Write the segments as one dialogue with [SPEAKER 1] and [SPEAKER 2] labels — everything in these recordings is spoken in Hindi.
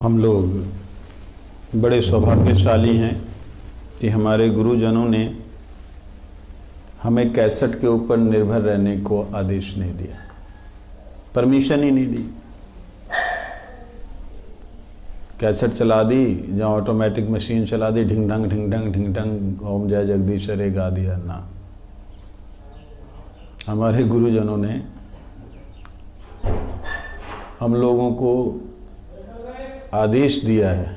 [SPEAKER 1] हम लोग बड़े सौभाग्यशाली हैं कि हमारे गुरुजनों ने हमें कैसेट के ऊपर निर्भर रहने को आदेश नहीं दिया, परमिशन ही नहीं दी। कैसेट चला दी, जहाँ ऑटोमेटिक मशीन चला दी, ढिंग ढंग ओम जय जगदीश हरे गा दिया ना। हमारे गुरुजनों ने हम लोगों को आदेश दिया है।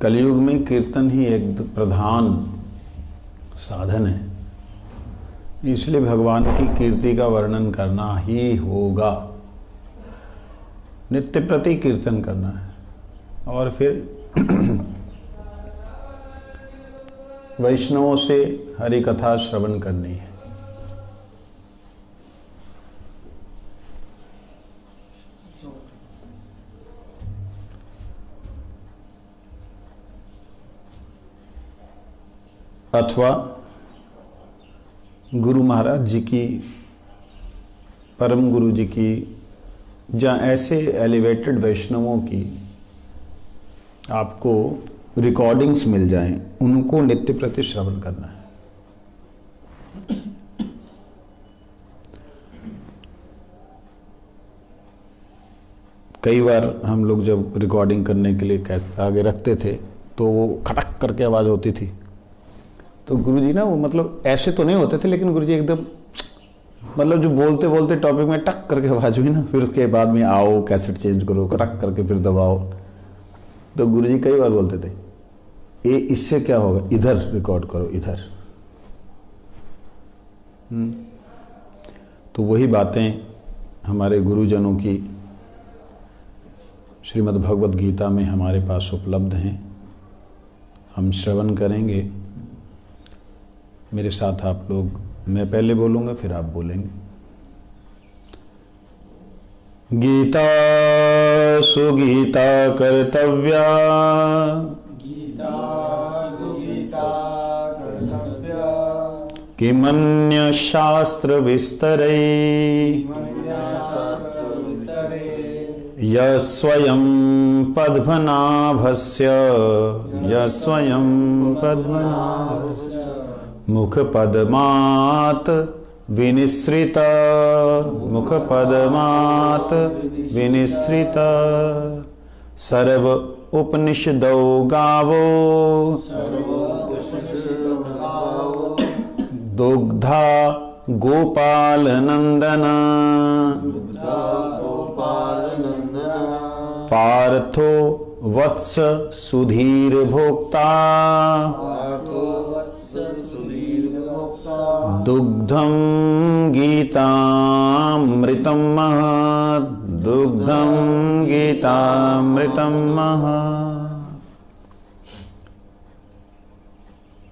[SPEAKER 1] कलयुग में कीर्तन ही एक प्रधान साधन है, इसलिए भगवान की कीर्ति का वर्णन करना ही होगा, नित्य प्रति कीर्तन करना है। और फिर वैष्णवों से हरि कथा श्रवण करनी है। अथवा गुरु महाराज जी की, परम गुरु जी की, जहाँ ऐसे एलिवेटेड वैष्णवों की आपको रिकॉर्डिंग्स मिल जाएं, उनको नित्य प्रति श्रवण करना है। कई बार हम लोग जब रिकॉर्डिंग करने के लिए कैसेट आगे रखते थे तो वो खटक करके आवाज़ होती थी, तो गुरुजी ना वो मतलब ऐसे तो नहीं होते थे, लेकिन गुरुजी एकदम मतलब जो बोलते बोलते टॉपिक में टक करके आवाज हुई ना, फिर उसके बाद में आओ कैसेट चेंज करो, टक करके फिर दबाओ। तो गुरुजी कई बार बोलते थे ये इससे क्या होगा, इधर रिकॉर्ड करो, इधर। तो वही बातें हमारे गुरुजनों की श्रीमद् भगवद गीता में हमारे पास उपलब्ध हैं। हम श्रवण करेंगे। मेरे साथ आप लोग, मैं पहले बोलूंगा फिर आप बोलेंगे। गीता सुगीता कर्तव्या,
[SPEAKER 2] गीता सुगीता कर्तव्या,
[SPEAKER 1] किमन्य शास्त्र विस्तरै, यस्वयं पद्मनाभस्य, यस्वयं पद्मनाभस्य मुखपद्मात् विनिसृत, मुखपद्मात् विनिसृत। सर्व उपनिषदो गावो, दुग्धा गोपाल नंदन, पार्थो वत्स सुधीर भोक्ता, दुग्धं गीतामृतं महत्, दुग्धं गीतामृतं महत्।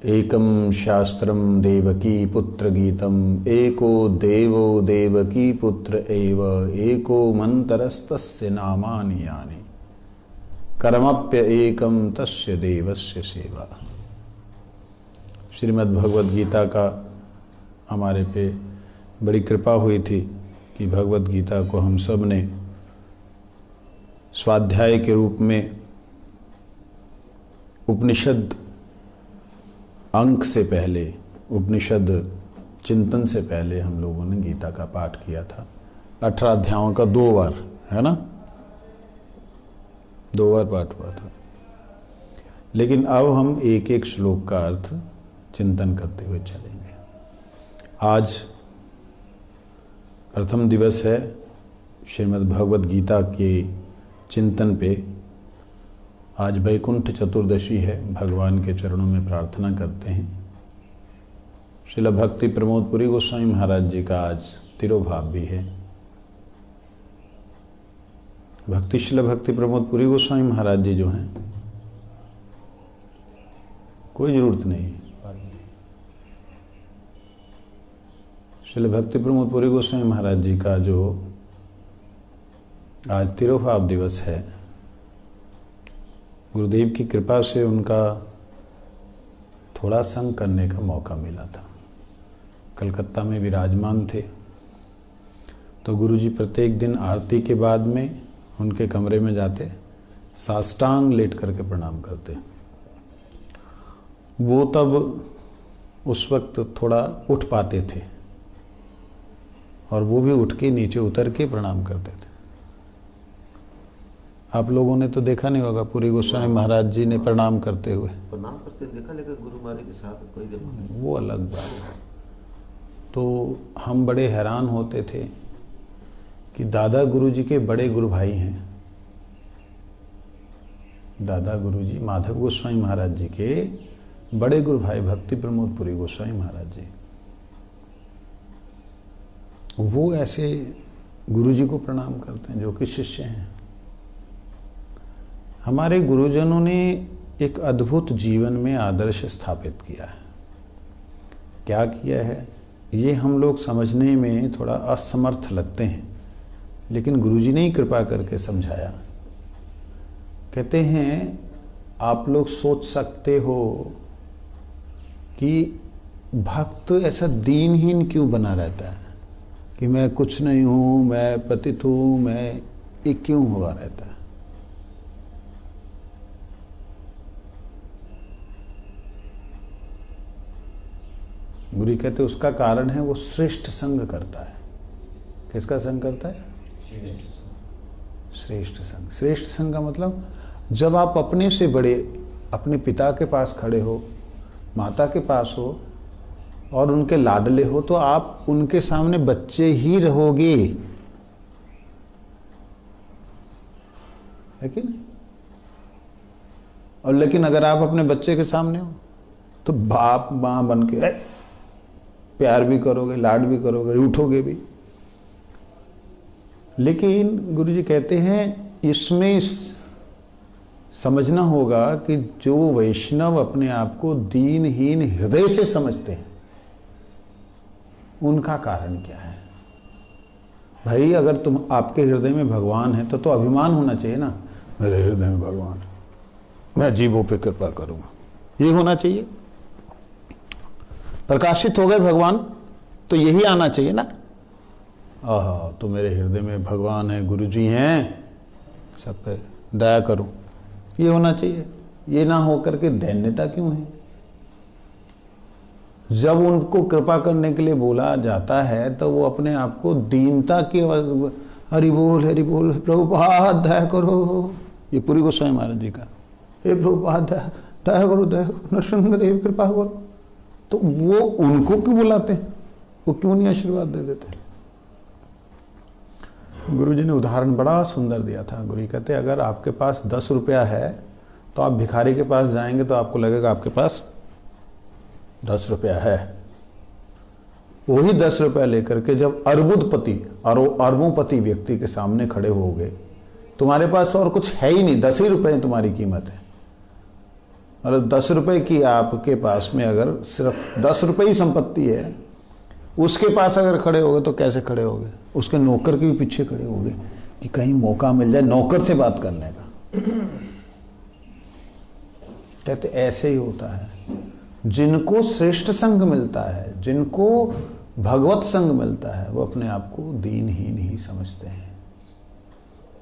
[SPEAKER 1] एकं शास्त्रं देवकी पुत्र गीतम्, एको देवो देवकी पुत्र एव, एको मंतरस्तस्य नामानि यानि, कर्मप्य एकं तस्य देवस्य सेवा। श्रीमद् भगवद गीता का हमारे पे बड़ी कृपा हुई थी कि भगवद गीता को हम सब ने स्वाध्याय के रूप में उपनिषद अंक से पहले, उपनिषद चिंतन से पहले हम लोगों ने गीता का पाठ किया था। 18 अध्यायों का 2 बार, है ना, 2 बार पाठ हुआ था। लेकिन अब हम एक एक श्लोक का अर्थ चिंतन करते हुए चलेंगे। आज प्रथम दिवस है श्रीमद् भगवद गीता के चिंतन पे। आज वैकुंठ चतुर्दशी है। भगवान के चरणों में प्रार्थना करते हैं। श्रील भक्ति प्रमोद पुरी गोस्वामी महाराज जी का आज तिरोभाव भी है। श्रील भक्ति प्रमोद पुरी गोस्वामी महाराज जी जो हैं, कोई जरूरत नहीं है। श्रील भक्ति प्रमोद पुरी गोस्वामी महाराज जी का जो आज तिरोभाव दिवस है, गुरुदेव की कृपा से उनका थोड़ा संग करने का मौका मिला था। कलकत्ता में विराजमान थे, तो गुरुजी प्रत्येक दिन आरती के बाद में उनके कमरे में जाते, साष्टांग लेट करके प्रणाम करते। वो तब उस वक्त थोड़ा उठ पाते थे और वो भी उठ के नीचे उतर के प्रणाम करते थे। आप लोगों ने तो देखा नहीं होगा पूरी गोस्वामी महाराज जी ने प्रणाम करते हुए,
[SPEAKER 3] प्रणाम करते देखा, लेकिन गुरु महाराज के साथ कोई देखा नहीं।
[SPEAKER 1] वो अलग बात है। तो हम बड़े हैरान होते थे कि दादा गुरुजी के बड़े गुरु भाई हैं, दादा गुरुजी माधव गोस्वामी महाराज जी के बड़े गुरु भाई भक्ति प्रमोद पुरी गोस्वामी महाराज जी, वो ऐसे गुरुजी को प्रणाम करते हैं जो कि शिष्य हैं। हमारे गुरुजनों ने एक अद्भुत जीवन में आदर्श स्थापित किया है। क्या किया है ये हम लोग समझने में थोड़ा असमर्थ लगते हैं, लेकिन गुरुजी ने ही कृपा करके समझाया। कहते हैं आप लोग सोच सकते हो कि भक्त ऐसा दीनहीन क्यों बना रहता है कि मैं कुछ नहीं हूँ, मैं पतित हूँ, मैं ये क्यों हुआ रहता है। गुरु कहते उसका कारण है वो श्रेष्ठ संग करता है। किसका संग करता है? श्रेष्ठ संग। श्रेष्ठ संग का मतलब जब आप अपने से बड़े, अपने पिता के पास खड़े हो, माता के पास हो और उनके लाडले हो, तो आप उनके सामने बच्चे ही रहोगे, है कि नहीं? और लेकिन अगर आप अपने बच्चे के सामने हो तो बाप माँ बन के प्यार भी करोगे, लाड भी करोगे, उठोगे भी। लेकिन गुरुजी कहते हैं इसमें समझना होगा कि जो वैष्णव अपने आप को दीनहीन हृदय से समझते हैं उनका कारण क्या है। भाई अगर तुम आपके हृदय में भगवान है तो अभिमान होना चाहिए ना, मेरे हृदय में भगवान है, मैं जीवों पे कृपा करूंगा, ये होना चाहिए। प्रकाशित हो गए भगवान तो यही आना चाहिए ना, आहा तो मेरे हृदय में भगवान है, गुरुजी हैं, सब पे दया करूं, ये होना चाहिए। ये ना होकर के दैन्यता क्यों है? जब उनको कृपा करने के लिए बोला जाता है तो वो अपने आप को दीनता की हरि बोल प्रभुपाद दया करो, ये पूरी गोस्वामी महाराज जी का, हे प्रभुपाद दया करो, नरसिंहदेव कृपा करो। तो वो उनको क्यों बुलाते हैं? वो क्यों नहीं आशीर्वाद दे देते? गुरुजी ने उदाहरण बड़ा सुंदर दिया था। गुरु कहते अगर आपके पास 10 रुपया है तो आप भिखारी के पास जाएंगे तो आपको लगेगा आपके पास 10 रुपया है। वही 10 रुपया लेकर के जब अरबोंपति व्यक्ति के सामने खड़े हो गए, तुम्हारे पास और कुछ है ही नहीं, 10 ही रुपए तुम्हारी कीमत है। मतलब 10 रुपए की आपके पास में अगर सिर्फ 10 रुपए ही संपत्ति है, उसके पास अगर खड़े हो गए तो कैसे खड़े हो गए? उसके नौकर के भी पीछे खड़े हो गए कि कहीं मौका मिल जाए नौकर से बात करने का। कहते ऐसे ही होता है, जिनको श्रेष्ठ संग मिलता है, जिनको भगवत संग मिलता है, वो अपने आप को दीनहीन ही समझते हैं।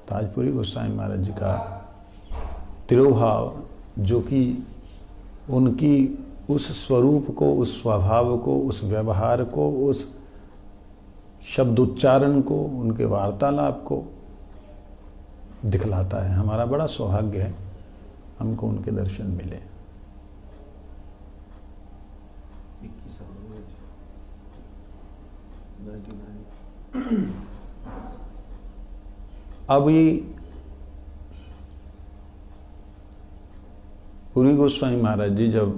[SPEAKER 1] ताजपुरी गोस्वामी महाराज जी का तिरोभाव, जो कि उनकी उस स्वरूप को, उस स्वभाव को, उस व्यवहार को, उस शब्दोच्चारण को, उनके वार्तालाप को दिखलाता है। हमारा बड़ा सौभाग्य है हमको उनके दर्शन मिले। अब ये पूरी गोस्वामी महाराज जी जब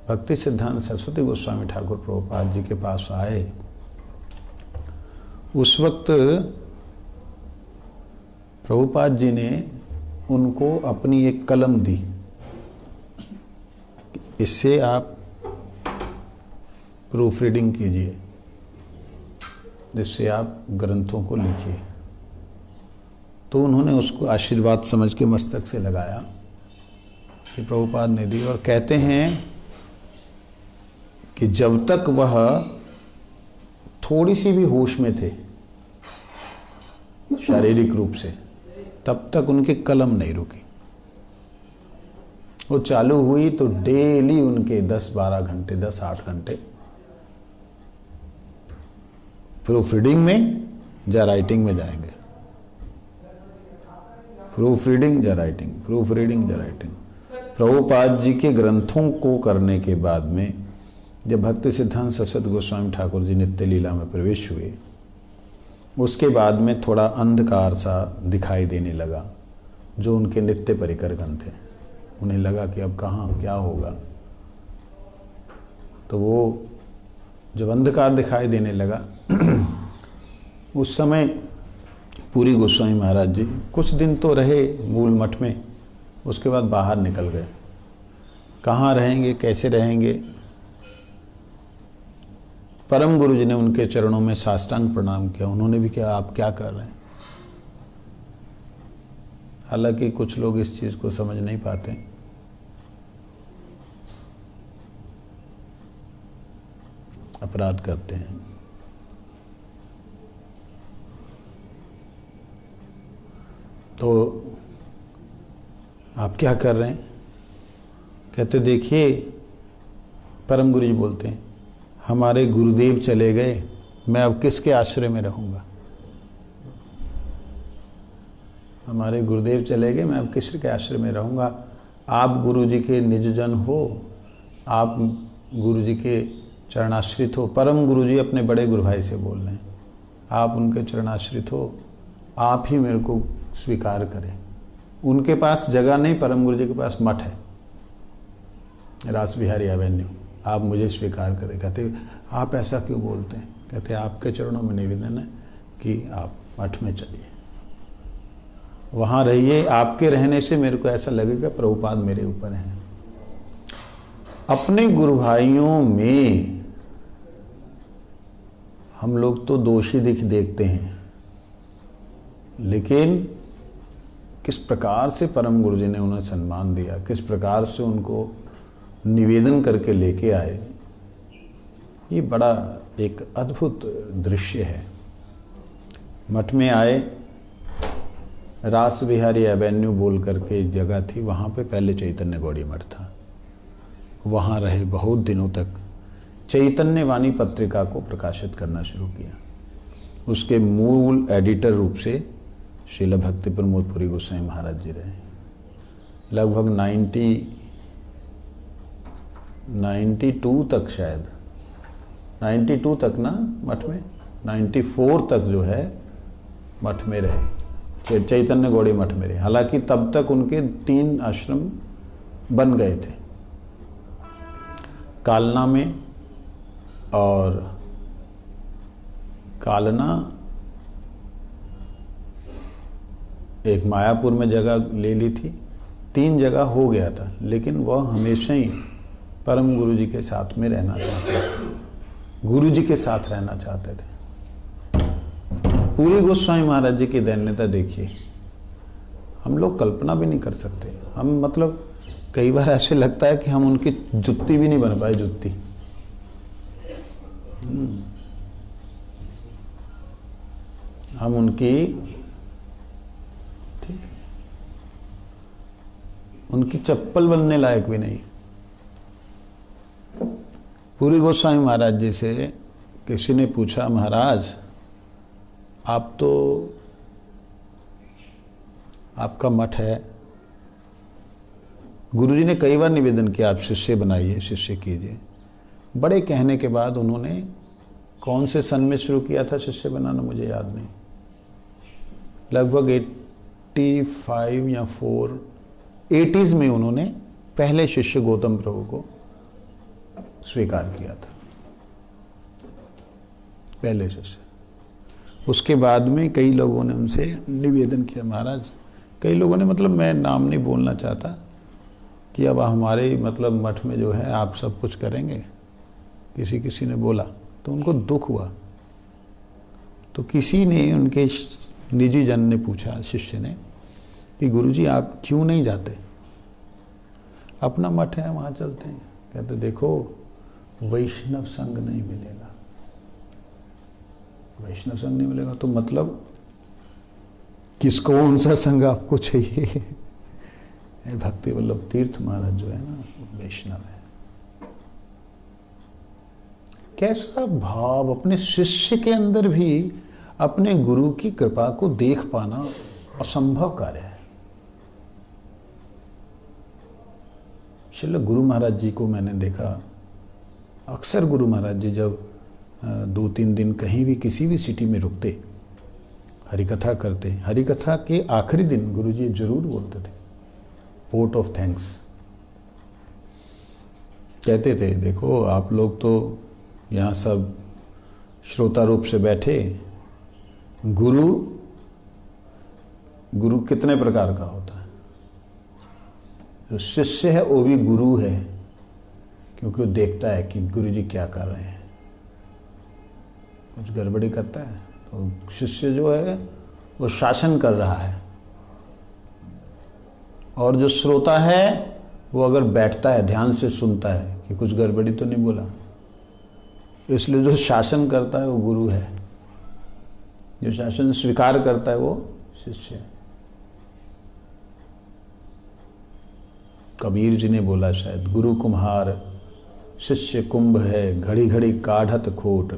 [SPEAKER 1] भक्ति सिद्धांत सरस्वती गोस्वामी ठाकुर प्रभुपाद जी के पास आए, उस वक्त प्रभुपाद जी ने उनको अपनी एक कलम दी, इससे आप प्रूफ रीडिंग कीजिए, जिससे आप ग्रंथों को लिखिए। तो उन्होंने उसको आशीर्वाद समझ के मस्तक से लगाया कि प्रभुपाद ने दी, और कहते हैं कि जब तक वह थोड़ी सी भी होश में थे शारीरिक रूप से, तब तक उनकी कलम नहीं रुकी। वो चालू हुई तो डेली उनके 10-12 घंटे, 10-8 घंटे प्रूफ रीडिंग में या राइटिंग में जाएंगे। प्रूफ रीडिंग या राइटिंग, प्रूफ रीडिंग या राइटिंग। प्रभुपाद जी के ग्रंथों को करने के बाद में जब भक्ति सिद्धांत सरस्वती गोस्वामी ठाकुर जी नित्य लीला में प्रवेश हुए, उसके बाद में थोड़ा अंधकार सा दिखाई देने लगा। जो उनके नित्य परिकरगण थे, उन्हें लगा कि अब कहाँ क्या होगा। तो वो जब अंधकार दिखाई देने लगा उस समय पूरी गोस्वामी महाराज जी कुछ दिन तो रहे मूल मठ में, उसके बाद बाहर निकल गए। कहाँ रहेंगे, कैसे रहेंगे। परम गुरु जी ने उनके चरणों में साष्टांग प्रणाम किया। उन्होंने भी कहा आप क्या कर रहे हैं। हालांकि कुछ लोग इस चीज को समझ नहीं पाते, अपराध करते हैं। तो आप क्या कर रहे हैं। कहते देखिए, परम गुरु जी बोलते हैं हमारे गुरुदेव चले गए, मैं अब किसके आश्रय में रहूंगा। हमारे गुरुदेव चले गए, मैं अब किसके आश्रय में रहूंगा। आप गुरु जी के निजजन हो, आप गुरु जी के चरणाश्रित हो। परम गुरु जी अपने बड़े गुरु भाई से बोल रहे हैं, आप उनके चरणाश्रित हो, आप ही मेरे को स्वीकार करें। उनके पास जगह नहीं, परम गुरु जी के पास मठ है, रास बिहारी एवेन्यू, आप मुझे स्वीकार करें। कहते आप ऐसा क्यों बोलते हैं। कहते आपके चरणों में निवेदन है कि आप मठ में चलिए, वहाँ रहिए। आपके रहने से मेरे को ऐसा लगेगा प्रभुपाद मेरे ऊपर हैं। अपने गुरु भाइयों में हम लोग तो दोषी देखते हैं, लेकिन किस प्रकार से परम गुरु जी ने उन्हें सम्मान दिया, किस प्रकार से उनको निवेदन करके लेके आए, ये बड़ा एक अद्भुत दृश्य है। मठ में आए, रास बिहारी एवेन्यू बोल करके एक जगह थी, वहाँ पे पहले चैतन्य गौड़ी मठ था। वहाँ रहे बहुत दिनों तक। चैतन्य वाणी पत्रिका को प्रकाशित करना शुरू किया। उसके मूल एडिटर रूप से श्रील भक्ति प्रमोद पुरी गोस्वामी महाराज जी रहे। लगभग 92 तक, शायद 92 तक ना मठ में, 94 तक जो है मठ में रहे, चैतन्य गौड़ी मठ में रहे। हालांकि तब तक उनके 3 आश्रम बन गए थे, कालना में और कालना, एक मायापुर में जगह ले ली थी। 3 जगह हो गया था, लेकिन वह हमेशा ही परम गुरु जी के साथ में रहना चाहते थे, गुरु जी के साथ रहना चाहते थे। पूरी गोस्वामी महाराज जी की दैन्यता देखिए, हम लोग कल्पना भी नहीं कर सकते। हम मतलब कई बार ऐसे लगता है कि हम उनकी जुत्ती भी नहीं बन पाए, जुत्ती। हम उनकी उनकी चप्पल बनने लायक भी नहीं। पूरी गोस्वामी महाराज जी से किसी ने पूछा, महाराज आप तो, आपका मठ है, गुरुजी ने कई बार निवेदन किया आप शिष्य बनाइए, शिष्य कीजिए। बड़े कहने के बाद उन्होंने कौन से सन में शुरू किया था शिष्य बनाना मुझे याद नहीं, लगभग 85 या 80s में उन्होंने पहले शिष्य गौतम प्रभु को स्वीकार किया था, पहले शिष्य। उसके बाद में कई लोगों ने उनसे निवेदन किया, महाराज, कई लोगों ने, मतलब मैं नाम नहीं बोलना चाहता, कि अब हमारे मतलब मठ में जो है आप सब कुछ करेंगे, किसी ने बोला तो उनको दुख हुआ। तो किसी ने, उनके निजी जन ने पूछा, शिष्य ने, कि गुरुजी आप क्यों नहीं जाते, अपना मठ है वहाँ चलते हैं। कहते देखो वैष्णव संग नहीं मिलेगा, वैष्णव संग नहीं मिलेगा तो मतलब किसको कौन सा संग आपको चाहिए? ये भक्ति वल्लभ तीर्थ महाराज जो है ना, वैष्णव है। कैसा भाव अपने शिष्य के अंदर भी अपने गुरु की कृपा को देख पाना असंभव कार्य है। श्रील गुरु महाराज जी को मैंने देखा, अक्सर गुरु महाराज जी जब 2-3 दिन कहीं भी किसी भी सिटी में रुकते, हरिकथा करते, हरिकथा के आखिरी दिन गुरु जी जरूर बोलते थे वोट ऑफ थैंक्स। कहते थे देखो आप लोग तो यहाँ सब श्रोता रूप से बैठे, गुरु कितने प्रकार का होता है। जो शिष्य है वो भी गुरु है, क्योंकि वो देखता है कि गुरु जी क्या कर रहे हैं। कुछ गड़बड़ी करता है तो शिष्य जो है वो शासन कर रहा है, और जो श्रोता है वो अगर बैठता है ध्यान से सुनता है कि कुछ गड़बड़ी तो नहीं बोला। इसलिए जो शासन करता है वो गुरु है, जो शासन स्वीकार करता है वो शिष्य है। कबीर जी ने बोला शायद, गुरु कुम्हार शिष्य कुंभ है, घड़ी घड़ी काढ़त खोट,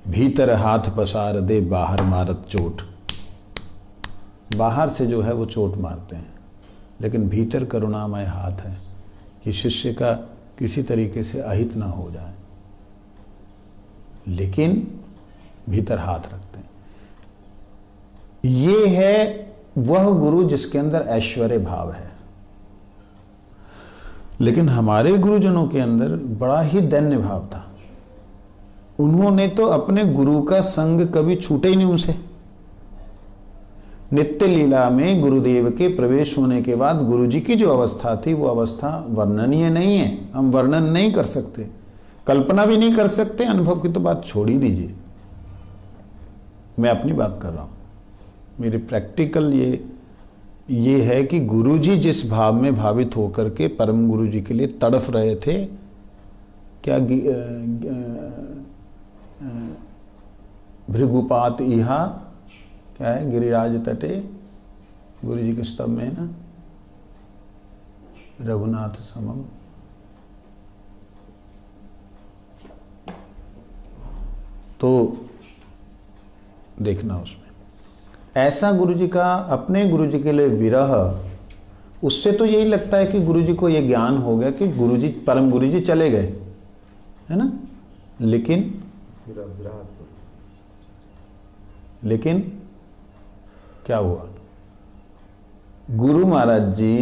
[SPEAKER 1] भीतर हाथ पसार दे बाहर मारत चोट। बाहर से जो है वो चोट मारते हैं, लेकिन भीतर करुणामय हाथ है कि शिष्य का किसी तरीके से अहित ना हो जाए, लेकिन भीतर हाथ रखते हैं। ये है वह गुरु जिसके अंदर ऐश्वर्य भाव है। लेकिन हमारे गुरुजनों के अंदर बड़ा ही दैन्य भाव था। उन्होंने तो अपने गुरु का संग कभी छूटे ही नहीं उनसे। नित्य लीला में गुरुदेव के प्रवेश होने के बाद गुरुजी की जो अवस्था थी वो अवस्था वर्णनीय नहीं है। हम वर्णन नहीं कर सकते, कल्पना भी नहीं कर सकते, अनुभव की तो बात छोड़ ही दीजिए। मैं अपनी बात कर रहा हूं, मेरे प्रैक्टिकल ये है कि गुरुजी जिस भाव में भावित होकर के परम गुरुजी के लिए तड़फ रहे थे, क्या भृगुपात इहा क्या है, गिरिराज तटे, गुरुजी के स्तव में है ना, रघुनाथ समम। तो देखना उसमें ऐसा गुरुजी का अपने गुरुजी के लिए विरह, उससे तो यही लगता है कि गुरुजी को यह ज्ञान हो गया कि गुरुजी परम गुरुजी चले गए, है ना। लेकिन क्या हुआ, गुरु महाराज जी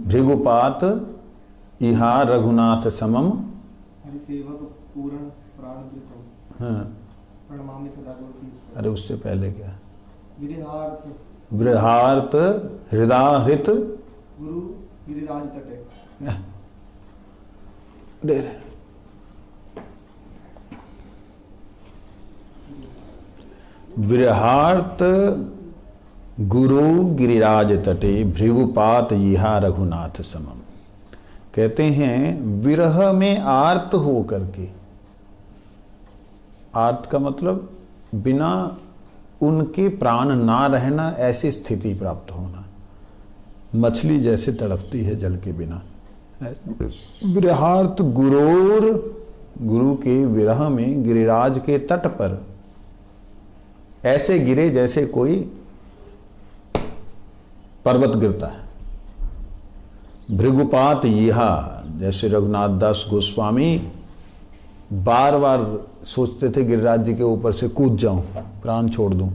[SPEAKER 1] भृगुपात इहा रघुनाथ समम,
[SPEAKER 2] हरिसेवक पूर्ण प्राण कृतो,
[SPEAKER 1] हाँ,
[SPEAKER 2] प्रणमामि सदा गुरु।
[SPEAKER 1] अरे उससे पहले क्या,
[SPEAKER 2] विरहार्थ
[SPEAKER 1] हृदाहृत
[SPEAKER 2] गुरु गिरिराज तटे।
[SPEAKER 1] विरहार्थ गुरु गिरिराज तटे, भृगुपात इहा रघुनाथ समम। कहते हैं विरह में आर्त हो करके, आर्त का मतलब बिना उनके प्राण ना रहना, ऐसी स्थिति प्राप्त होना। मछली जैसे तड़पती है जल के बिना, विरहार्थ गुरोर, गुरु के विरह में गिरिराज के तट पर ऐसे गिरे जैसे कोई पर्वत गिरता है। भृगुपात यहा, जैसे रघुनाथ दास गोस्वामी बार बार सोचते थे गिरिराज जी के ऊपर से कूद जाऊं, प्राण छोड़ दूं।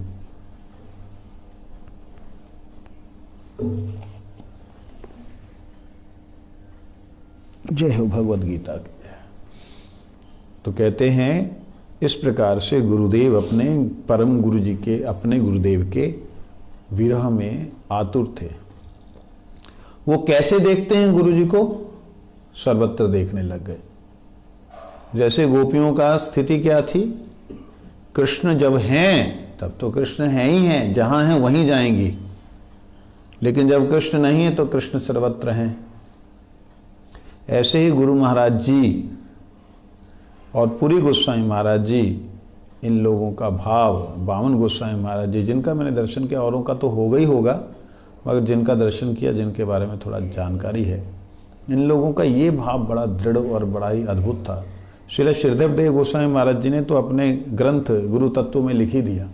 [SPEAKER 1] जय हो भगवद गीता की। तो कहते हैं इस प्रकार से गुरुदेव अपने परम गुरु जी के, अपने गुरुदेव के विरह में आतुर थे। वो कैसे देखते हैं गुरु जी को, सर्वत्र देखने लग गए। जैसे गोपियों का स्थिति क्या थी, कृष्ण जब हैं तब तो कृष्ण हैं ही हैं, जहां हैं वहीं जाएंगी, लेकिन जब कृष्ण नहीं है तो कृष्ण सर्वत्र हैं। ऐसे ही गुरु महाराज जी और पुरी गोस्वामी महाराज जी इन लोगों का भाव, बामन गोस्वामी महाराज जी जिनका मैंने दर्शन किया, औरों का तो होगा ही होगा, मगर जिनका दर्शन किया, जिनके बारे में थोड़ा जानकारी है, इन लोगों का ये भाव बड़ा दृढ़ और बड़ा ही अद्भुत था। श्रील श्रीधर देव गोस्वामी महाराज जी ने तो अपने ग्रंथ गुरु तत्व में लिख ही दिया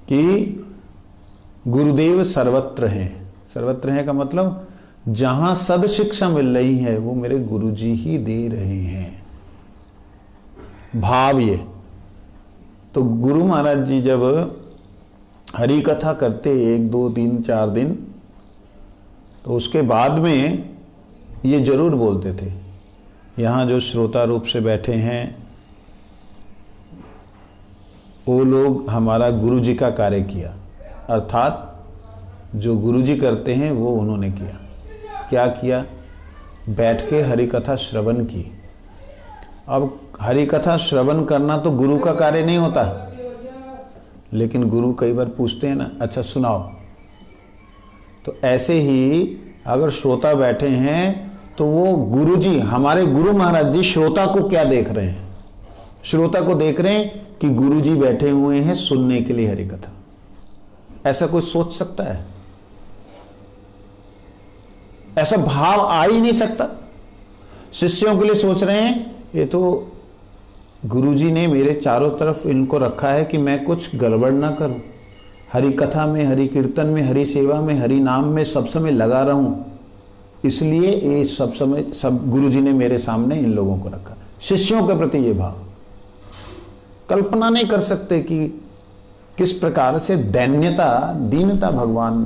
[SPEAKER 1] कि गुरुदेव सर्वत्र हैं। सर्वत्र हैं का मतलब जहां सद शिक्षा मिल रही है वो मेरे गुरुजी ही दे रहे हैं। भाव ये तो गुरु महाराज जी जब हरि कथा करते 1 2 3 4 दिन, तो उसके बाद में ये जरूर बोलते थे, यहाँ जो श्रोता रूप से बैठे हैं वो लोग हमारा गुरु जी का कार्य किया, अर्थात जो गुरु जी करते हैं वो उन्होंने किया। क्या किया? बैठ के हरि कथा श्रवण की। अब हरि कथा श्रवण करना तो गुरु का कार्य नहीं होता, लेकिन गुरु कई बार पूछते हैं ना, अच्छा सुनाओ। तो ऐसे ही अगर श्रोता बैठे हैं तो वो गुरु जी, हमारे गुरु महाराज जी श्रोता को क्या देख रहे हैं? श्रोता को देख रहे हैं कि गुरु जी बैठे हुए हैं सुनने के लिए हरि कथा। ऐसा कोई सोच सकता है? ऐसा भाव आ ही नहीं सकता। शिष्यों के लिए सोच रहे हैं ये तो गुरुजी ने मेरे चारों तरफ इनको रखा है कि मैं कुछ गड़बड़ ना करूं, हरि कथा में, हरि कीर्तन में, हरि सेवा में, हरि नाम में सब समय लगा रहूं, इसलिए ये सब समय सब गुरुजी ने मेरे सामने इन लोगों को रखा। शिष्यों के प्रति ये भाव कल्पना नहीं कर सकते कि किस प्रकार से दैन्यता, दीनता भगवान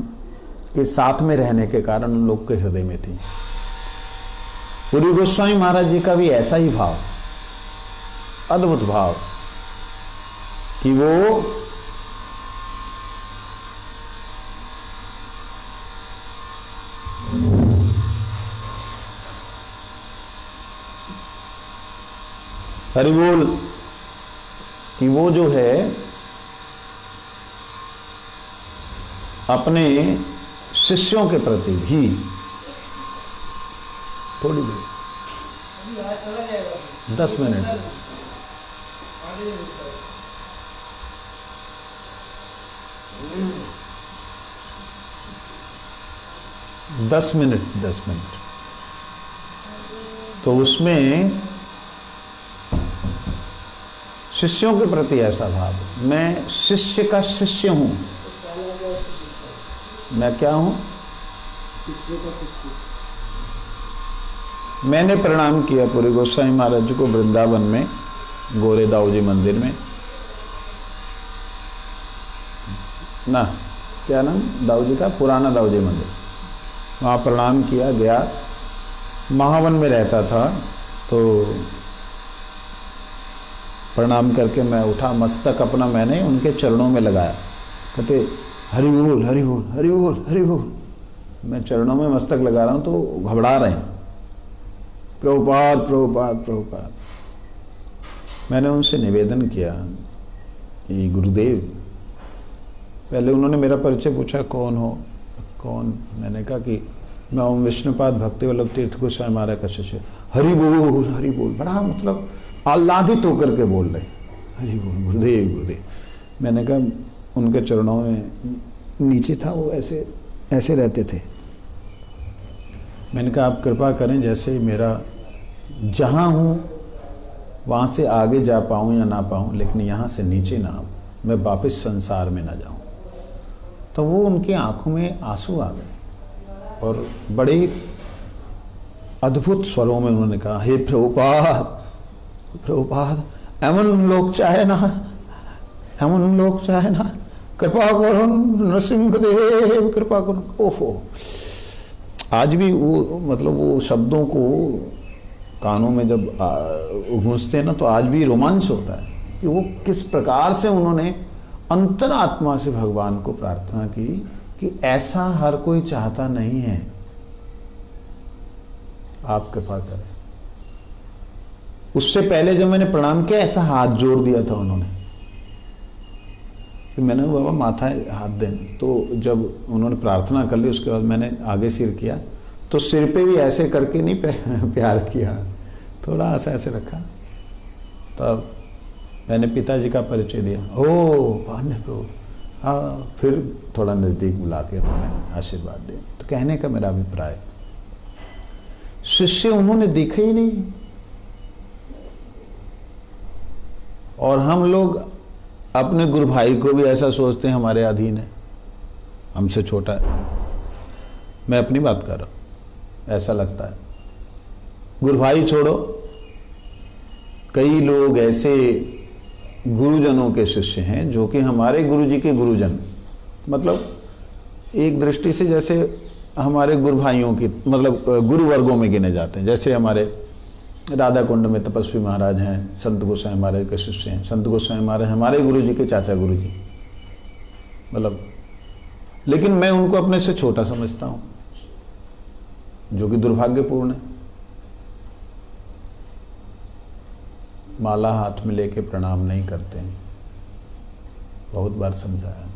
[SPEAKER 1] के साथ में रहने के कारण उन लोग के हृदय में थी। पूरी गोस्वामी महाराज जी का भी ऐसा ही भाव, अद्भुत भाव कि वो हरि बोल कि वो जो है अपने शिष्यों के प्रति भी थोड़ी देर 10 मिनट 10 मिनट तो उसमें शिष्यों के प्रति ऐसा भाव, मैं शिष्य का शिष्य हूं। मैं क्या हूं? मैंने प्रणाम किया पूरी गोस्वामी महाराज जी को वृंदावन में, गोरे दाऊ जी मंदिर में ना, क्या नाम दाऊ जी का? पुराना दाऊ जी मंदिर। वहाँ प्रणाम किया, गया। महावन में रहता था तो प्रणाम करके मैं उठा, मस्तक अपना मैंने उनके चरणों में लगाया। कहते हरि बोल हरि बोल हरि बोल हरि बोल। मैं चरणों में मस्तक लगा रहा हूँ तो घबरा रहे हैं, प्रभुपाद प्रभुपाद प्रभुपाद। मैंने उनसे निवेदन किया कि गुरुदेव, पहले उन्होंने मेरा परिचय पूछा, कौन हो? कौन? मैंने कहा कि मैं ओम विष्णुपाद भक्ति वल्लभ तीर्थ गोस्वामी महाराज का शिष्य। हरि बोल हरि बोल, बड़ा मतलब आह्लादित होकर के बोल रहे, हरि बोल गुरुदेव गुरुदेव। मैंने कहा, उनके चरणों में नीचे था, वो ऐसे ऐसे रहते थे। मैंने कहा आप कृपा करें, जैसे मेरा जहाँ हूँ वहाँ से आगे जा पाऊँ या ना पाऊँ, लेकिन यहाँ से नीचे ना आऊँ, मैं वापस संसार में ना जाऊँ। तो वो उनकी आंखों में आंसू आ गए और बड़े अद्भुत स्वरों में उन्होंने कहा, हे प्रभुपाद प्रभुपाद, एमन लोग चाहे ना, एमन लोग चाहे ना, कृपा करो नरसिंहदेव कृपा करो। ओहो, आज भी वो मतलब वो शब्दों को कानों में जब गूंजते हैं ना, तो आज भी रोमांच होता है कि वो किस प्रकार से उन्होंने अंतरात्मा से भगवान को प्रार्थना की कि ऐसा हर कोई चाहता नहीं है, आप कृपा करें। उससे पहले जब मैंने प्रणाम किया, ऐसा हाथ जोड़ दिया था उन्होंने, फिर मैंने बाबा माथा हाथ दें, तो जब उन्होंने प्रार्थना कर ली उसके बाद मैंने आगे सिर किया, तो सिर पे भी ऐसे करके नहीं प्यार किया, थोड़ा ऐसा ऐसे रखा। तब मैंने पिताजी का परिचय दिया। ओ पांडे प्रभु, हाँ। फिर थोड़ा नज़दीक बुला के उन्होंने आशीर्वाद दिया। तो कहने का मेरा अभिप्राय, शिष्य उन्होंने दिखे ही नहीं, और हम लोग अपने गुरु भाई को भी ऐसा सोचते हैं हमारे अधीन है, हमसे छोटा है। मैं अपनी बात कर रहा हूं, ऐसा लगता है। गुरु भाई छोड़ो, कई लोग ऐसे गुरुजनों के शिष्य हैं जो कि हमारे गुरुजी के गुरुजन, मतलब एक दृष्टि से जैसे हमारे गुरु भाइयों की, मतलब गुरु वर्गों में गिने जाते हैं। जैसे हमारे राधा कुंड में तपस्वी महाराज हैं, संत गोसाई महाराज के शिष्य हैं। संत गोसाई महाराज हमारे गुरुजी के चाचा गुरुजी, मतलब, लेकिन मैं उनको अपने से छोटा समझता हूं, जो कि दुर्भाग्यपूर्ण है। माला हाथ में लेके प्रणाम नहीं करते हैं, बहुत बार समझाया।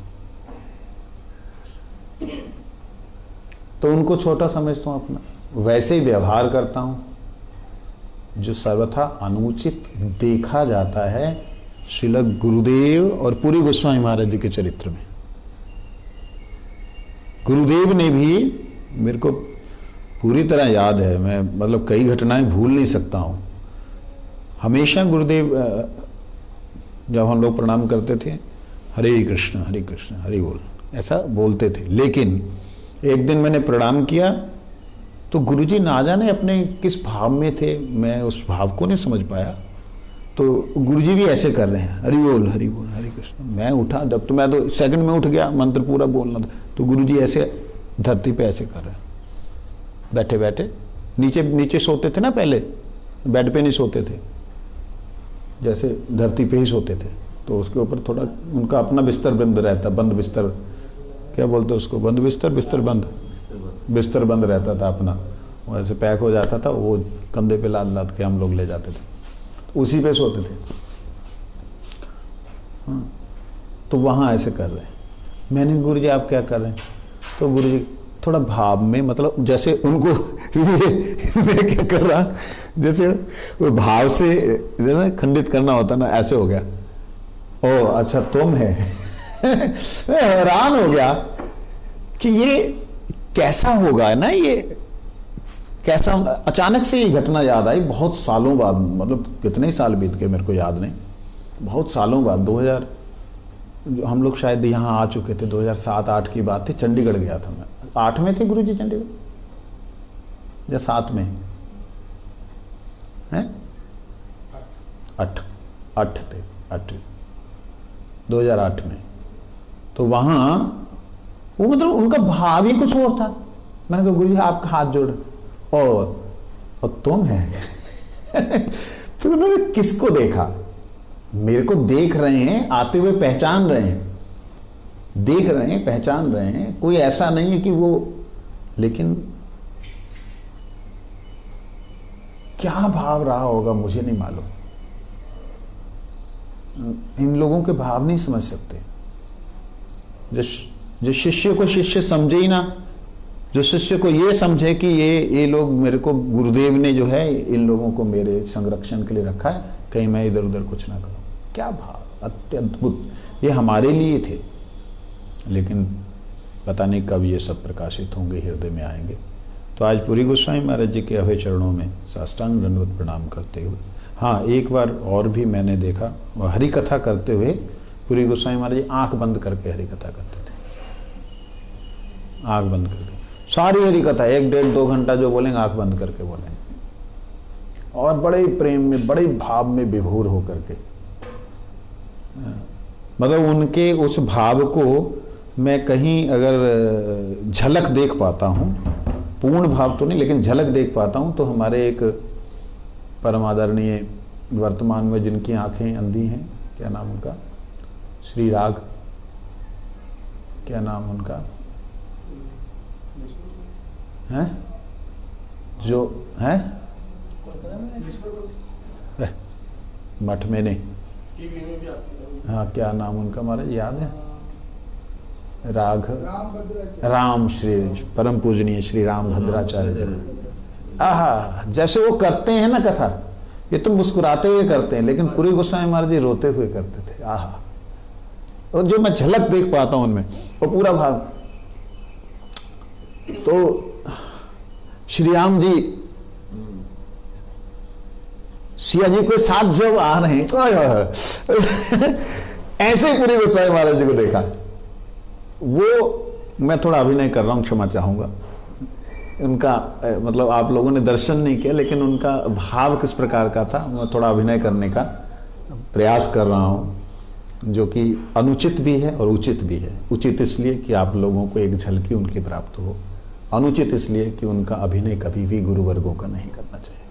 [SPEAKER 1] तो उनको छोटा समझता हूं अपना, वैसे ही व्यवहार करता हूं जो सर्वथा अनुचित देखा जाता है श्रील गुरुदेव और पूरी गोस्वामी महाराज जी के चरित्र में। गुरुदेव ने भी, मेरे को पूरी तरह याद है, मैं मतलब कई घटनाएं भूल नहीं सकता हूं। हमेशा गुरुदेव जब हम लोग प्रणाम करते थे, हरे कृष्ण हरि बोल, ऐसा बोलते थे। लेकिन एक दिन मैंने प्रणाम किया तो गुरुजी ना जाने अपने किस भाव में थे, मैं उस भाव को नहीं समझ पाया। तो गुरुजी भी ऐसे कर रहे हैं, हरि बोल हरे कृष्ण। मैं उठा, जब तो मैं तो सेकंड में उठ गया, मंत्र पूरा बोलना था, तो गुरुजी ऐसे धरती पे ऐसे कर रहे हैं, बैठे बैठे। नीचे सोते थे ना पहले, बेड पे नहीं सोते थे, जैसे धरती पे ही सोते थे। तो उसके ऊपर थोड़ा उनका अपना बिस्तर बंद रहता, बंद बिस्तर, क्या बोलते उसको, बंद बिस्तर, बिस्तर बंद रहता था अपना, वो ऐसे पैक हो जाता था, वो कंधे पे लाद के हम लोग ले जाते थे, तो उसी पे सोते थे। हाँ, तो वहाँ ऐसे कर रहे हैं। मैंने, गुरुजी आप क्या कर रहे हैं? तो गुरुजी थोड़ा भाव में, मतलब जैसे उनको मैं क्या कर रहा, जैसे वो भाव से जैसे खंडित करना होता ना, ऐसे हो गया। ओ अच्छा तुम है। मैं हैरान हो गया कि ये कैसा होगा ना, ये कैसा। अचानक से ये घटना याद आई, बहुत सालों बाद, मतलब कितने साल बीत गए मेरे को याद नहीं, बहुत सालों बाद, 2000 हम लोग शायद यहाँ आ चुके थे, 2007-8 की बात थी। चंडीगढ़ गया था मैं, 8 में थे गुरुजी चंडीगढ़ या 7 में हैं? 8 थे, 2008 में। तो वहाँ वो मतलब उनका भाव ही कुछ और था। मैंने कहा गुरुजी आपका हाथ जोड़, और तुम है। तो उन्होंने किसको देखा? मेरे को देख रहे हैं, आते हुए पहचान रहे हैं, देख रहे हैं, पहचान रहे हैं, कोई ऐसा नहीं है कि वो, लेकिन क्या भाव रहा होगा मुझे नहीं मालूम। इन लोगों के भाव नहीं समझ सकते। जो शिष्य को शिष्य समझे ही ना, जो शिष्य को ये समझे कि ये लोग मेरे को, गुरुदेव ने जो है इन लोगों को मेरे संरक्षण के लिए रखा है, कहीं मैं इधर उधर कुछ ना करूं। क्या भाव, अत्यद्भुत। ये हमारे लिए थे, लेकिन पता नहीं कब ये सब प्रकाशित होंगे, हृदय में आएंगे। तो आज पूरी गोस्वामी महाराज जी के अभय चरणों में साष्टांग दंडवत प्रणाम करते हुए, हाँ एक बार और भी मैंने देखा, हरि कथा करते हुए पूरी गोस्वामी महाराज जी आंख बंद करके हरि कथा करते थे, आंख बंद करके सारी हरि कथा 1, 1.5, 2 घंटा जो बोलेंगे आंख बंद करके बोलेंगे, और बड़े प्रेम में, बड़े भाव में विभोर होकर के। मतलब उनके उस भाव को मैं कहीं अगर झलक देख पाता हूँ, पूर्ण भाव तो नहीं लेकिन झलक देख पाता हूँ, तो हमारे एक परम आदरणीय वर्तमान में जिनकी आंखें अंधी हैं, क्या नाम उनका, श्री राग, क्या नाम उनका है, जो है मठ में नहीं, हाँ क्या नाम उनका महाराज याद है? राम श्री परम पूजनीय श्री राम भद्राचार्य जी। आहा, जैसे वो करते हैं ना कथा, ये तो मुस्कुराते हुए करते हैं, लेकिन पूरी गोस्वामी महाराज जी रोते हुए करते थे। आहा, और जो मैं झलक देख पाता हूं उनमें, वो पूरा भाव। तो श्री राम जी सिया जी के साथ जब आ रहे हैं, ऐसे ही पूरी गोस्वामी महाराज जी को देखा। वो मैं थोड़ा अभिनय कर रहा हूं, क्षमा चाहूंगा। उनका मतलब आप लोगों ने दर्शन नहीं किया, लेकिन उनका भाव किस प्रकार का था, मैं थोड़ा अभिनय करने का प्रयास कर रहा हूं, जो कि अनुचित भी है और उचित भी है। उचित इसलिए कि आप लोगों को एक झलकी उनकी प्राप्त हो, अनुचित इसलिए कि उनका अभिनय कभी भी गुरुवर्गों का नहीं करना चाहिए।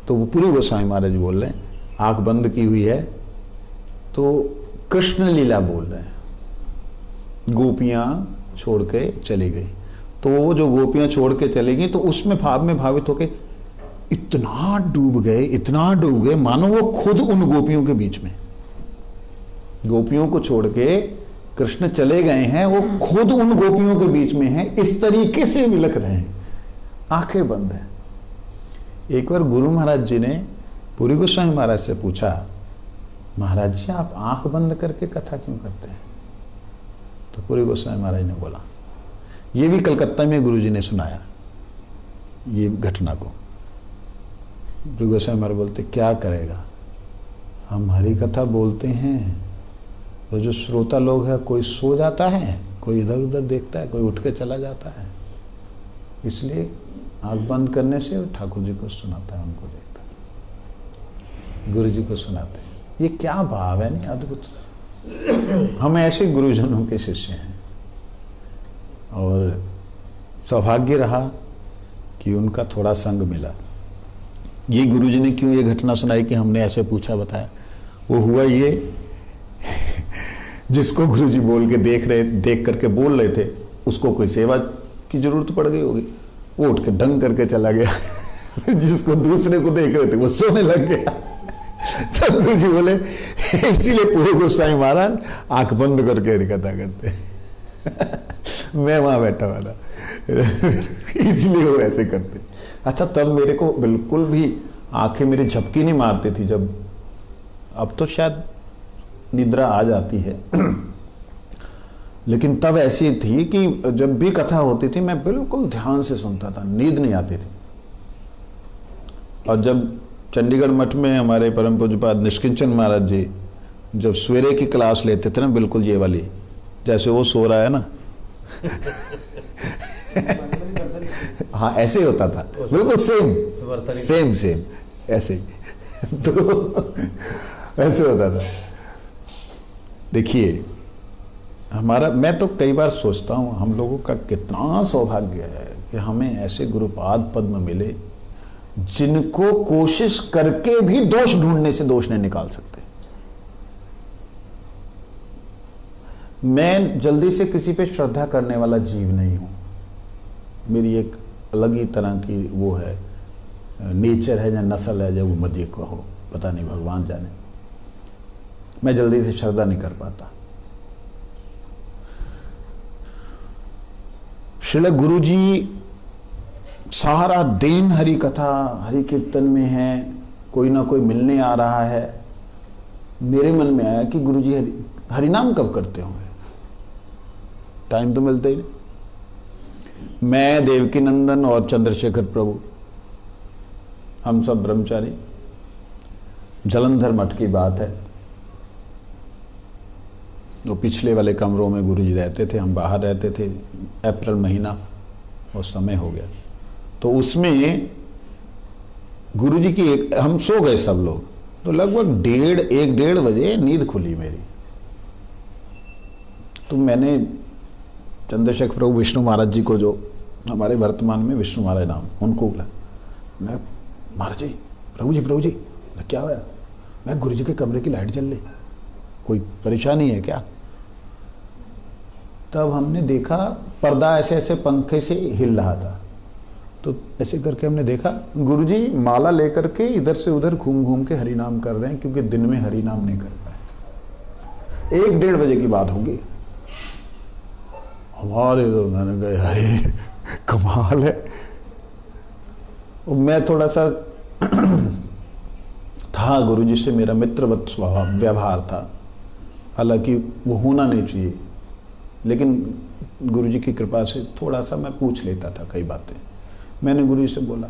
[SPEAKER 1] तो वो पूरी गोस्वामी महाराज बोल रहे हैं, आंख बंद की हुई है तो कृष्ण लीला बोल रहे हैं। गोपियां छोड़ के चली गई, तो वो जो गोपियां छोड़ के चली गई तो उसमें भाव में भावित होके इतना डूब गए मानो वो खुद उन गोपियों के बीच में, गोपियों को छोड़ के कृष्ण चले गए हैं, वो खुद उन गोपियों के बीच में हैं, इस तरीके से विलख रहे हैं, आंखें बंद हैं। एक बार गुरु महाराज जी ने पूरी गोस्वामी महाराज से पूछा, महाराज जी आप आंख बंद करके कथा क्यों करते हैं? तो पूरी गोस्वामी महाराज ने बोला, ये भी कलकत्ता में गुरुजी ने सुनाया ये घटना को। पूरी गोस्वामी महाराज बोलते, क्या करेगा, हम हरि कथा बोलते हैं तो जो श्रोता लोग है, कोई सो जाता है, कोई इधर उधर देखता है, कोई उठ के चला जाता है, इसलिए आंख बंद करने से ठाकुर जी को सुनाता है, उनको देखता है, गुरु जी को सुनाते हैं। ये क्या भाव है, नहीं अद्भुत। हम ऐसे गुरुजनों के शिष्य हैं और सौभाग्य रहा कि उनका थोड़ा संग मिला। ये गुरुजी ने क्यों ये घटना सुनाई कि हमने ऐसे पूछा बताया, वो हुआ ये जिसको गुरुजी बोल के देख करके बोल रहे थे, उसको कोई सेवा की जरूरत पड़ गई होगी, वो उठ के डंग करके चला गया। जिसको दूसरे को देख रहे थे वो सोने लग गया। तो गुरुजी बोले, इसीलिए पूरे गोस्वामी महाराज आंख बंद करके हरिकथा करते। मैं वहां बैठा हुआ था, इसलिए वो ऐसे करते। अच्छा, तब मेरे को बिल्कुल भी आंखें मेरी झपकी नहीं मारती थी जब, अब तो शायद निद्रा आ जाती है, लेकिन तब ऐसी थी कि जब भी कथा होती थी मैं बिल्कुल ध्यान से सुनता था, नींद नहीं आती थी। और जब चंडीगढ़ मठ में हमारे परम पूज्यपाद निष्किंचन महाराज जी जब सवेरे की क्लास लेते थे ना, बिल्कुल ये वाली, जैसे वो सो रहा है ना हाँ ऐसे ही होता था, बिल्कुल सेम ऐसे ही तो ऐसे होता था। देखिए हमारा, मैं तो कई बार सोचता हूँ हम लोगों का कितना सौभाग्य है कि हमें ऐसे गुरुपाद पद्म मिले जिनको कोशिश करके भी दोष ढूंढने से दोष नहीं निकाल सकते। मैं जल्दी से किसी पे श्रद्धा करने वाला जीव नहीं हूं, मेरी एक अलग ही तरह की वो है, नेचर है या नस्ल है, जब मर्जी कहो, पता नहीं, भगवान जाने। मैं जल्दी से श्रद्धा नहीं कर पाता। श्रील गुरु जी सारा दिन हरि कथा हरि कीर्तन में है, कोई ना कोई मिलने आ रहा है। मेरे मन में आया कि गुरु जी हरि नाम कब करते होंगे, टाइम तो मिलता ही नहीं। मैं, देवकी नंदन और चंद्रशेखर प्रभु, हम सब ब्रह्मचारी, जलंधर मठ की बात है, वो पिछले वाले कमरों में गुरुजी रहते थे, हम बाहर रहते थे। अप्रैल महीना वो समय हो गया, तो उसमें गुरुजी की हम सो गए सब लोग, तो लगभग 1:30 बजे नींद खुली मेरी। तो मैंने चंद्रशेखर प्रभु विष्णु महाराज जी को, जो हमारे वर्तमान में विष्णु महाराज नाम, उनको बोला, मैं महाराज जी, प्रभु जी क्या हुआ? मैं गुरुजी के कमरे की लाइट जल रही, कोई परेशानी है क्या? तब हमने देखा पर्दा ऐसे ऐसे पंखे से हिल रहा था, तो ऐसे करके हमने देखा गुरुजी माला लेकर के इधर से उधर घूम घूम के हरि नाम कर रहे हैं, क्योंकि दिन में हरि नाम नहीं कर पाए। 1:30 बजे की बात होगी। हमारे तो मैंने कहा अरे कमाल है। मैं थोड़ा सा हाँ, गुरुजी से मेरा मित्रवत स्वभाव व्यवहार था, हालांकि वो होना नहीं चाहिए, लेकिन गुरुजी की कृपा से थोड़ा सा मैं पूछ लेता था कई बातें। मैंने गुरुजी से बोला,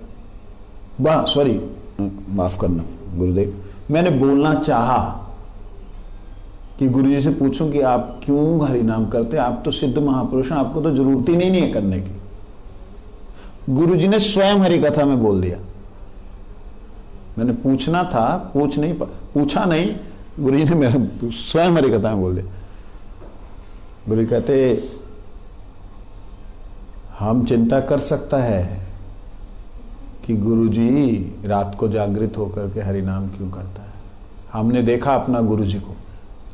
[SPEAKER 1] वाह सॉरी माफ करना गुरुदेव, मैंने बोलना चाहा कि गुरुजी से पूछूं कि आप क्यों हरि नाम करते, आप तो सिद्ध महापुरुष हैं, आपको तो जरूरत ही नहीं है करने की। गुरुजी ने स्वयं हरि कथा में बोल दिया। मैंने पूछना था, पूछा नहीं, गुरुजी ने मेरे स्वयं हरि कथा में बोल दिया। गुरुजी कहते हम चिंता कर सकता है कि गुरुजी रात को जागृत होकर के हरि नाम क्यों करता है। हमने देखा अपना गुरुजी को,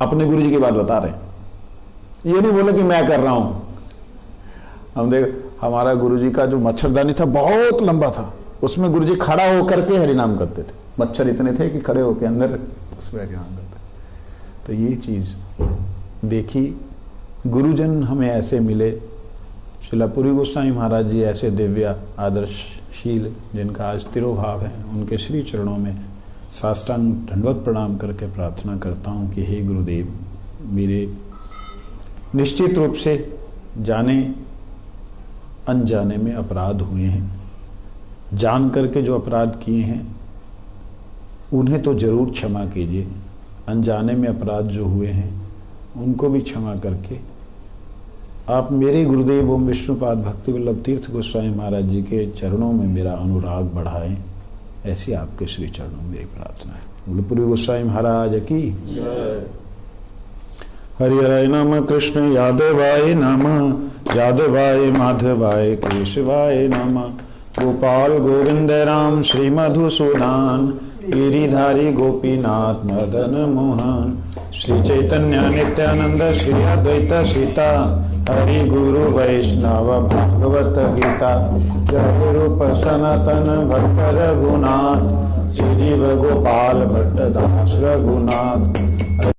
[SPEAKER 1] अपने गुरुजी की बात बता रहे हैं, ये नहीं बोले कि मैं कर रहा हूं। हम देख, हमारा गुरुजी का जो मच्छरदानी था बहुत लंबा था, उसमें गुरुजी खड़ा होकर के हरि नाम करते थे। मच्छर इतने थे कि खड़े होकर अंदर उसमें हरि नाम करते। तो ये चीज देखी, गुरुजन हमें ऐसे मिले, शिलापुरी गोस्वामी महाराज जी ऐसे दिव्य आदर्शशील जिनका आज तिरोभाव है, उनके श्री चरणों में साष्टांग दंडवत प्रणाम करके प्रार्थना करता हूँ कि हे गुरुदेव, मेरे निश्चित रूप से जाने अनजाने में अपराध हुए हैं, जान करके जो अपराध किए हैं उन्हें तो जरूर क्षमा कीजिए, अनजाने में अपराध जो हुए हैं उनको भी क्षमा करके आप मेरे गुरुदेव ओम विष्णुपाद भक्ति वल्लभ तीर्थ गोस्वामी महाराज जी के चरणों में मेरा अनुराग बढ़ाएं, ऐसी आपके श्री चरणों में मेरी प्रार्थना है। शिलापुरी गोस्वामी महाराज की हरि हराय नमः, कृष्ण यादवाय नमः, यादवाय माधवाय केशवाय नमः, गोपाल गोविंद राम श्री मधुसूदन, गिरिधारी गोपीनाथ मदन मोहन, श्री चैतन्य नित्यानंद श्री अद्वैत सीता, हरि गुरु वैष्णव भागवत गीता, जय रूप सनातन भक्त रघुनाथ, श्री जीव गोपाल भट्ट दास रघुनाथ।